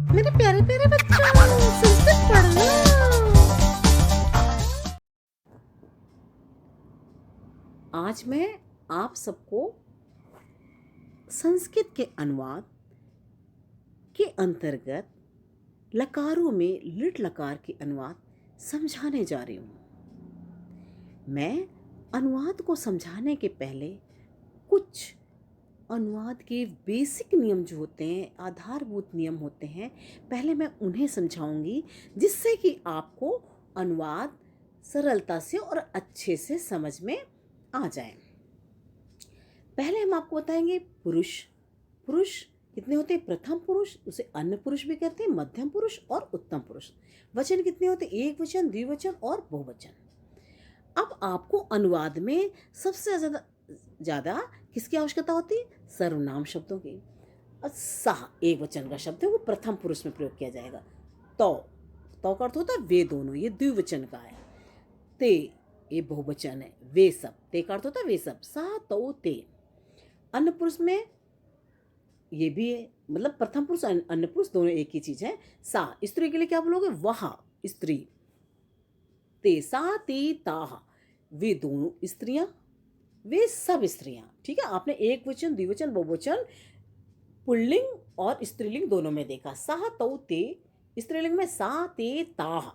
मेरे प्यारे प्यारे बच्चों, संस्कृत पढ़ना। आज मैं आप सबको संस्कृत के अनुवाद के अंतर्गत लकारों में लिट लकार के अनुवाद समझाने जा रही हूँ। मैं अनुवाद को समझाने के पहले कुछ अनुवाद के बेसिक नियम जो होते हैं, आधारभूत नियम होते हैं, पहले मैं उन्हें समझाऊंगी, जिससे कि आपको अनुवाद सरलता से और अच्छे से समझ में आ जाए। पहले हम आपको बताएंगे पुरुष। पुरुष कितने होते हैं? प्रथम पुरुष, उसे अन्य पुरुष भी कहते हैं, मध्यम पुरुष और उत्तम पुरुष। वचन कितने होते हैं? एक वचन, द्विवचन और बहुवचन। अब आपको अनुवाद में सबसे ज़्यादा किसकी आवश्यकता होती है? सर्वनाम शब्दों की। और सह एक वचन का शब्द है, वो प्रथम पुरुष में प्रयोग किया जाएगा। तो का अर्थ होता है वे दोनों, ये द्विवचन का है। ते ये बहुवचन है, वे सब। ते का अर्थ होता है वे सब। सह तो ते। अन्य पुरुष में ये भी है, मतलब प्रथम पुरुष अन्य पुरुष दोनों एक ही चीज है। सा स्त्री के लिए क्या बोलोगे? वह स्त्री। ते सा ते ताह वे दोनों स्त्रियां, वे सब स्त्रियां। ठीक है, आपने एक वचन, द्विवचन, बहुवचन, पुल्लिंग और स्त्रीलिंग दोनों में देखा। सह तौ ते स्त्रीलिंग में सा ते ताह।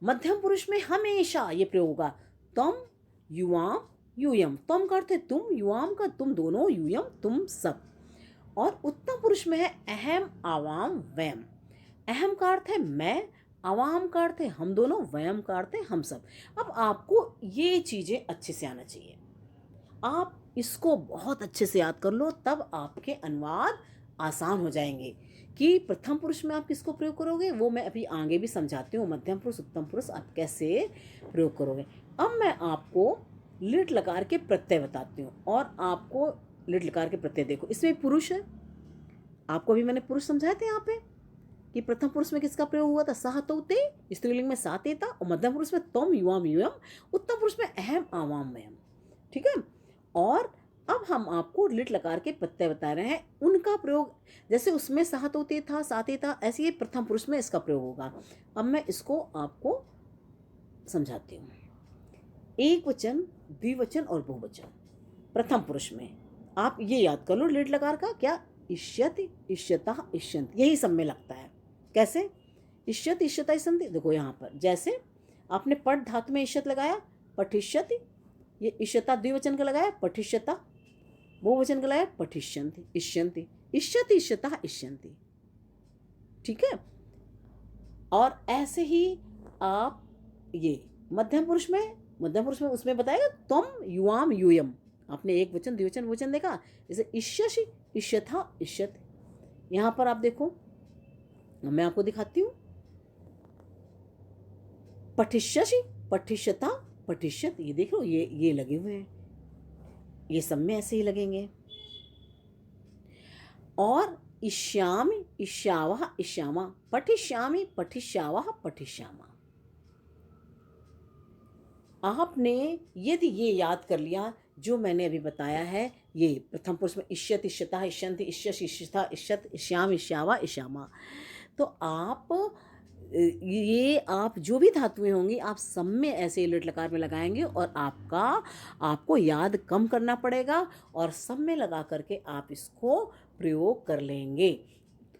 मध्यम पुरुष में हमेशा ये प्रयोग होगा तम युवाम यूयम। तम का अर्थ है तुम, युवाम का तुम दोनों, यूयम तुम सब। और उत्तम पुरुष में है अहम आवाम वयम। अहम का अर्थ है मैं, आवाम का अर्थ है हम दोनों, वयम का अर्थ है हम सब। अब आपको ये चीजें अच्छे से आना चाहिए। आप इसको बहुत अच्छे से याद कर लो, तब आपके अनुवाद आसान हो जाएंगे। कि प्रथम पुरुष में आप किसको प्रयोग करोगे वो मैं अभी आगे भी समझाती हूँ। मध्यम पुरुष, उत्तम पुरुष आप कैसे प्रयोग करोगे। अब मैं आपको लिट लकार के प्रत्यय बताती हूँ, और आपको लिट लकार के प्रत्यय देखो, इसमें पुरुष है। आपको अभी मैंने पुरुष समझाए थे यहाँ पे कि प्रथम पुरुष में किसका प्रयोग हुआ था? सह तो ते, स्त्रीलिंग में सा ते था, और मध्यम पुरुष में तम युवाम यूयम, उत्तम पुरुष में अहम आवाम वयम। ठीक है। और अब हम आपको लिट लकार के प्रत्यय बता रहे हैं, उनका प्रयोग जैसे उसमें सह तो ते था, सा ते था, ऐसे ही प्रथम पुरुष में इसका प्रयोग होगा। अब मैं इसको आपको समझाती हूँ। एक वचन, द्विवचन और बहुवचन प्रथम पुरुष में आप ये याद कर लो लिट लकार का क्या? इष्यति, इष्यतः, इष्यन्ति, यही सब में लगता है। कैसे? इष्यत, इष्यता, इष्यन्ति। देखो यहाँ पर जैसे आपने पठ धातु में इष्यत लगाया, पठिष्यति। ये इष्यता द्विवचन का लगाया, पठिष्यता। बहुवचन का लगाया, पठिष्यन्ति, इष्यन्ति। इष्यति, इष्यतः, इष्यन्ति। ठीक है। और ऐसे ही आप ये मध्यम पुरुष में उसमें बताएगा तम युवाम यूयम। आपने एक वचन, द्विवचन, बहुवचन देखा, जैसे इष्यसि, इष्यथा, इष्यत। यहां पर आप देखो, मैं आपको दिखाती हूं। पठिष्यसि, पठिष्यता, पठिष्यत, ये देख लो, ये लगे हुए हैं, ये सब में ऐसे ही लगेंगे। और इष्यामि, इष्यावः, इष्यामा, पठिष्यामि, पठिष्यावः, पठिष्यामा। आपने यदि ये याद कर लिया जो मैंने अभी बताया है, ये प्रथम पुरुष में इष्यत, इष्यता, इष्यन्ति, इष्यस, इष्यथा, इष्यत, इष्याम, इष्यावा, इष्यामा, तो आप ये आप जो भी धातुएं होंगी आप सब में ऐसे लिट लकार में लगाएंगे, और आपको याद कम करना पड़ेगा, और सब में लगा करके आप इसको प्रयोग कर लेंगे।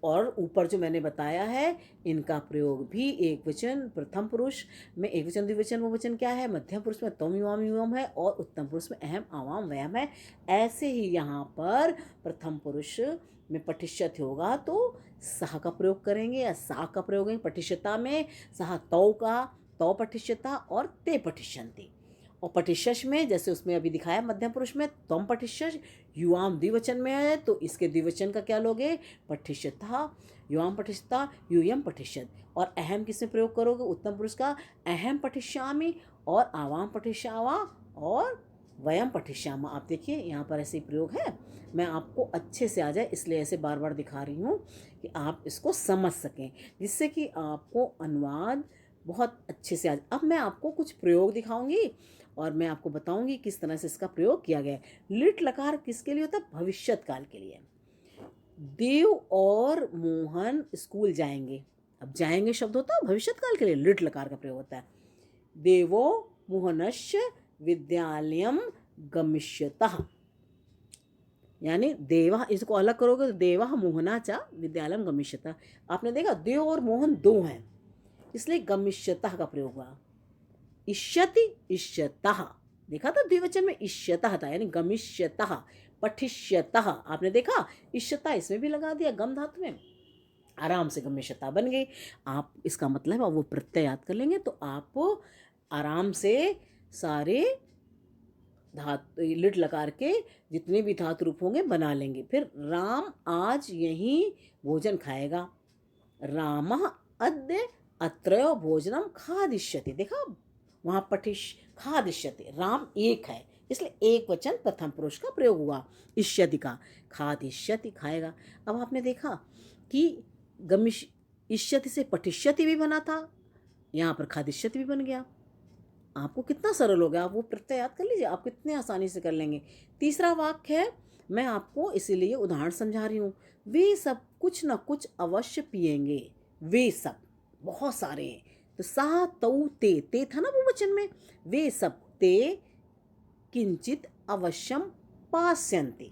और ऊपर जो मैंने बताया है, इनका प्रयोग भी एक वचन प्रथम पुरुष में एक वचन, द्विवचन, बहुवचन क्या है? मध्यम पुरुष में तम युवाम यूयम है, और उत्तम पुरुष में अहम आवाम वयम है। ऐसे ही यहाँ पर प्रथम पुरुष में पठिष्यत होगा तो सह का प्रयोग करेंगे, या सा का प्रयोग करेंगे। पठिष्यता में सह तौ का, तौ पठिष्यता, और ते पठिष्यन्ति। और पठिष्यस में जैसे उसमें अभी दिखाया मध्यम पुरुष में तम पठिष्यस, युवाम द्विवचन में है तो इसके द्विवचन का क्या लोगे? पठिष्यता, युवाम पठिष्यता, यूयम पठिष्यत। और अहम किसमें प्रयोग करोगे? उत्तम पुरुष का अहम पठिष्यामि, और आवाम पठिष्यावा, और वयम पठिष्यामा। आप देखिए यहाँ पर ऐसे ही प्रयोग है। मैं आपको अच्छे से आ जाए इसलिए ऐसे बार बार दिखा रही हूँ कि आप इसको समझ सकें, जिससे कि आपको अनुवाद बहुत अच्छे से आ जाए। अब मैं आपको कुछ प्रयोग दिखाऊंगी, और मैं आपको बताऊंगी किस तरह से इसका प्रयोग किया गया है। लिट लकार किसके लिए होता है? भविष्यत काल के लिए। देव और मोहन स्कूल जाएंगे। अब जाएंगे शब्द होता है भविष्य काल के लिए, लिट लकार का प्रयोग होता है। देवो मोहनश्च विद्यालयम गमिष्यतः, यानी देवा, इसको अलग करोगे तो देवा मोहना चा विद्यालयम गमिष्यतः। आपने देखा देव और मोहन दो हैं, इसलिए गमिष्यतः का प्रयोग हुआ। इष्यति इष्यतः, देखा था द्विवचन में इष्यतः था, यानी गमिष्यतः पठिष्यतः। आपने देखा इष्यता इसमें भी लगा दिया गम धातु में, आराम से गमिष्यता बन गई। आप इसका मतलब है वो प्रत्यय याद कर लेंगे तो आप आराम से सारे धातु लिट लकार के जितने भी धातु रूप होंगे बना लेंगे। फिर राम आज यहीं भोजन खाएगा। रामः अद्य अत्रयो भोजनम खादिष्यति, देखा वहाँ पठिश खादिष्यति, राम एक है इसलिए एक वचन प्रथम पुरुष का प्रयोग हुआ इष्यति का, खादिष्यति खाएगा। अब आपने देखा कि गमिश इष्यति से पठिष्यति भी बना था, यहाँ पर खादिष्यति भी बन गया। आपको कितना सरल हो गया, आप वो प्रत्यय याद कर लीजिए, आप कितने आसानी से कर लेंगे। तीसरा वाक्य है, मैं आपको इसीलिए उदाहरण समझा रही हूँ, वे सब कुछ न कुछ अवश्य पिएंगे। वे सब बहुत सारे हैं, तो सा तौ ते, ते था ना वो वचन में, वे सब ते किंचित अवश्यम पास्यन्ते,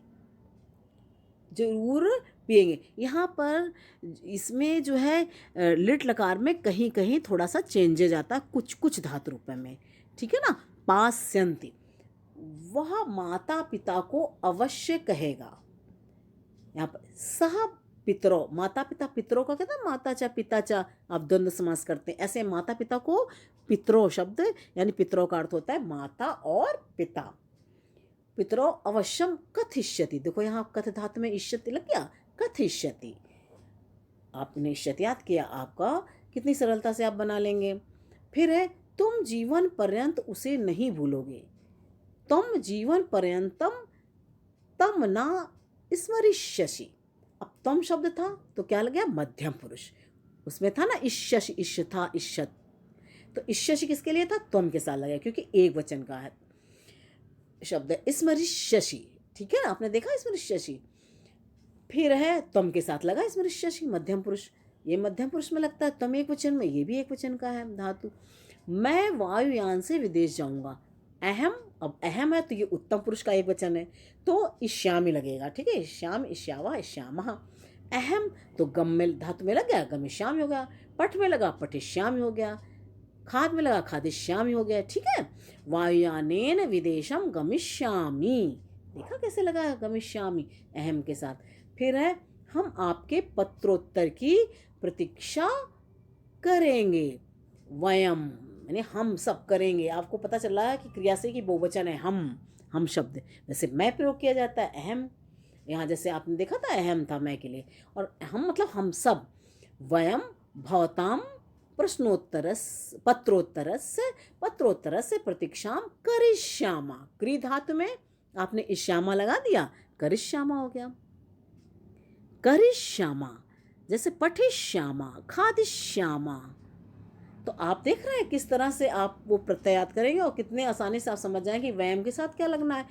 जरूर पिएंगे। यहाँ पर इसमें जो है लिट लकार में कहीं कहीं थोड़ा सा चेंजेज आता है कुछ कुछ धातु रूप में, ठीक है ना। पास्यन्ति, वह माता पिता को अवश्य कहेगा। यहाँ पर सह पितरो, माता पिता, पितरों का कहता है माता चा पिता चा, आप द्वंद्व समास करते हैं, ऐसे माता पिता को पितरो शब्द, यानी पितरों का अर्थ होता है माता और पिता। पितरो अवश्यम कथिष्यति, देखो यहाँ कथ धातु में इष्यति लग गया, कथिष्यति। आपने इष्यति याद किया, आपका कितनी सरलता से आप बना लेंगे। फिर है तुम जीवन पर्यंत उसे नहीं भूलोगे। तुम जीवन पर्यंतम तम ना स्मरिष्यसि। अब तम शब्द था तो क्या लग गया, मध्यम पुरुष, उसमें था ना इष्यसि, इष्य था इष्यत, तो इष्यसि किसके लिए था, त्वम के साथ लगा क्योंकि एक वचन का है शब्द है स्मरिष्यसि, ठीक है ना, आपने देखा स्मरिष्यसि। फिर है त्वम के साथ लगा स्मरिष्यसि, मध्यम पुरुष, ये मध्यम पुरुष में लगता है, त्वम एक वचन में, ये भी एक वचन का है धातु। मैं वायुयान से विदेश जाऊंगा। अहम, अब अहम है तो ये उत्तम पुरुष का एक वचन है तो इश्यामी लगेगा, ठीक है, श्याम इश्यावा इश्यामः। अहम तो गम में धातु में लग गया, गमिष्यामी हो गया। पठ में लगा पठिष्यामी हो गया। खाद में लगा खादिष्यामी हो गया, ठीक है। वायुयानेन विदेशम गमिष्यामी, देखा कैसे लगा गमिष्यामी अहम के साथ। फिर है हम आपके पत्रोत्तर की प्रतीक्षा करेंगे। वयम यानी हम सब करेंगे, आपको पता चल रहा है कि क्रियाशयी की बहुवचन है हम शब्द, वैसे मैं प्रयोग किया जाता है अहम, यहाँ जैसे आपने देखा था अहम था मैं के लिए, और हम मतलब हम सब। वयम भवताम प्रश्नोत्तरस पत्रोत्तरस्य प्रतीक्षाम करिष्यामा, क्री धातु में आपने इश्यामा लगा दिया, करिष्यामा हो गया। करिष्यामा जैसे पठिष्यामा, खादिष्यामा। तो आप देख रहे हैं किस तरह से आप वो प्रत्यय याद करेंगे और कितने आसानी से आप समझ जाएंगे कि वयम के साथ क्या लगना है।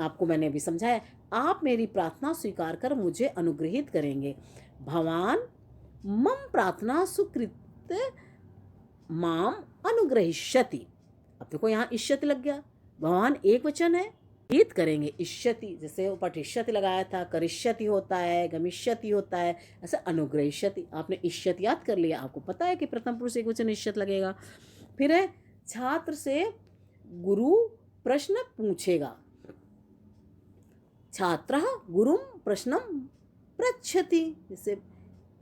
आपको मैंने अभी समझाया। आप मेरी प्रार्थना स्वीकार कर मुझे अनुग्रहित करेंगे। भगवान मम प्रार्थना सुकृत माम अनुग्रहिष्यति। अब देखो यहाँ इष्यति लग गया, भगवान एक वचन है, हित करेंगे इष्यति, जैसे पठिष्यति लगाया था, करिष्यति होता है, गमिष्यति होता है, ऐसे अनुग्रहिष्यति। आपने इष्यति याद कर लिया, आपको पता है कि प्रथम पुरुष एक वचन इष्यत लगेगा। फिर है छात्र से गुरु प्रश्न पूछेगा। छात्र गुरुम प्रश्नम पृच्छति, जैसे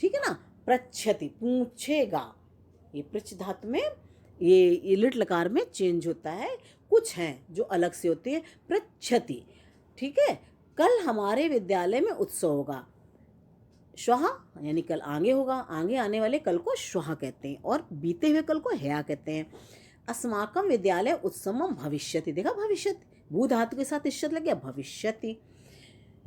ठीक है ना, पृच्छति पूछेगा, ये पृच्छ धातु में ये लिट लकार में चेंज होता है, कुछ हैं जो अलग से होते हैं, पृच्छति, ठीक है। कल हमारे विद्यालय में उत्सव होगा। श्वः यानी कल आगे होगा, आगे आने वाले कल को श्वः कहते हैं और बीते हुए कल को ह्यः कहते हैं। अस्माकं विद्यालय उत्सवम भविष्यति, देखा भविष्यति भू धातु के साथ इष्यत लग गया, भविष्यति।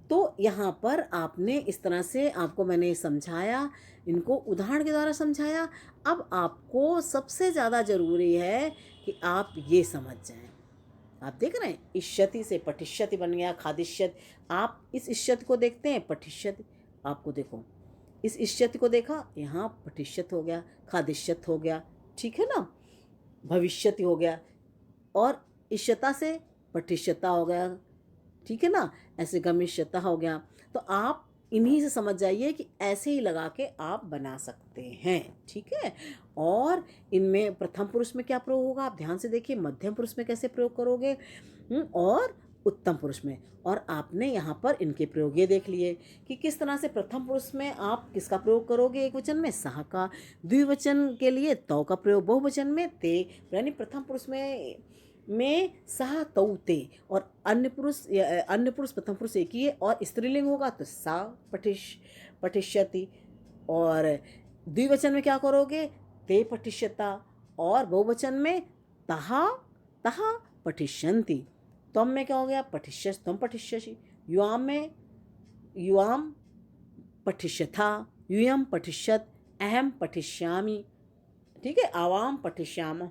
तो यहाँ पर आपने इस तरह से, आपको मैंने समझाया, इनको उदाहरण के द्वारा समझाया। अब आपको सबसे ज़्यादा ज़रूरी है कि आप ये समझ जाएं। आप देख रहे हैं इष्यति से पठिष्यति बन गया, खादिष्यति। आप इस इष्यति को देखते हैं, पठिष्यति, आपको देखो, इस इष्यति को देखा, यहाँ पठिष्यत हो गया, खादिष्यत हो गया, ठीक है ना, भविष्यति हो गया, और इष्यता से पठिष्यता हो गया, ठीक है ना, ऐसे गमिष्यता हो गया। तो आप इन्हीं से समझ जाइए कि ऐसे ही लगा के आप बना सकते हैं, ठीक है। और इनमें प्रथम पुरुष में क्या प्रयोग होगा आप ध्यान से देखिए, मध्यम पुरुष में कैसे प्रयोग करोगे, और उत्तम पुरुष में। और आपने यहाँ पर इनके प्रयोग ये देख लिए कि किस तरह से प्रथम पुरुष में आप किसका प्रयोग करोगे, एक वचन में सह का, द्विवचन के लिए तौ का प्रयोग, बहुवचन में ते, यानी प्रथम पुरुष में सह तौ ते, और अन्य पुरुष प्रथम पुरुष एक ही है, और स्त्रीलिंग होगा तो सा पठिष्यति, और द्विवचन में क्या करोगे, ते पठिष्यता, और बहुवचन में तहा तहा पठिष्यन्ति, त्वम में क्या हो गया, पठिष्यस त्वम पठिष्यसि, युवाम में युवाम पठिष्यथा, यूयम पठिष्यत, अहम पठिष्यामि, ठीक है, आवाम पठिष्याम,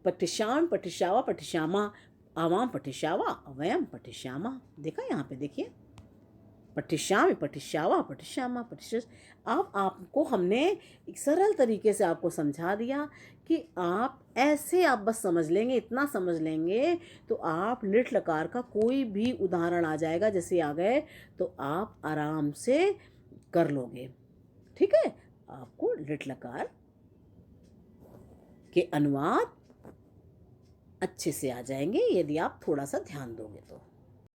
पठिष्याम पठिष्यावा पठिष्यामा, आवाम पठिष्यावा, वयम पठिष्यामा। देखा यहाँ पे देखिए, पठिष्यामि पठिष्यावा पठिष्यामा पठिष्यस। अब आपको हमने एक सरल तरीके से आपको समझा दिया कि आप ऐसे आप बस समझ लेंगे, इतना समझ लेंगे तो आप लिट लकार का कोई भी उदाहरण आ जाएगा, जैसे आ गए तो आप आराम से कर लोगे, ठीक है। आपको लिट लकार के अनुवाद अच्छे से आ जाएंगे यदि आप थोड़ा सा ध्यान दोगे तो।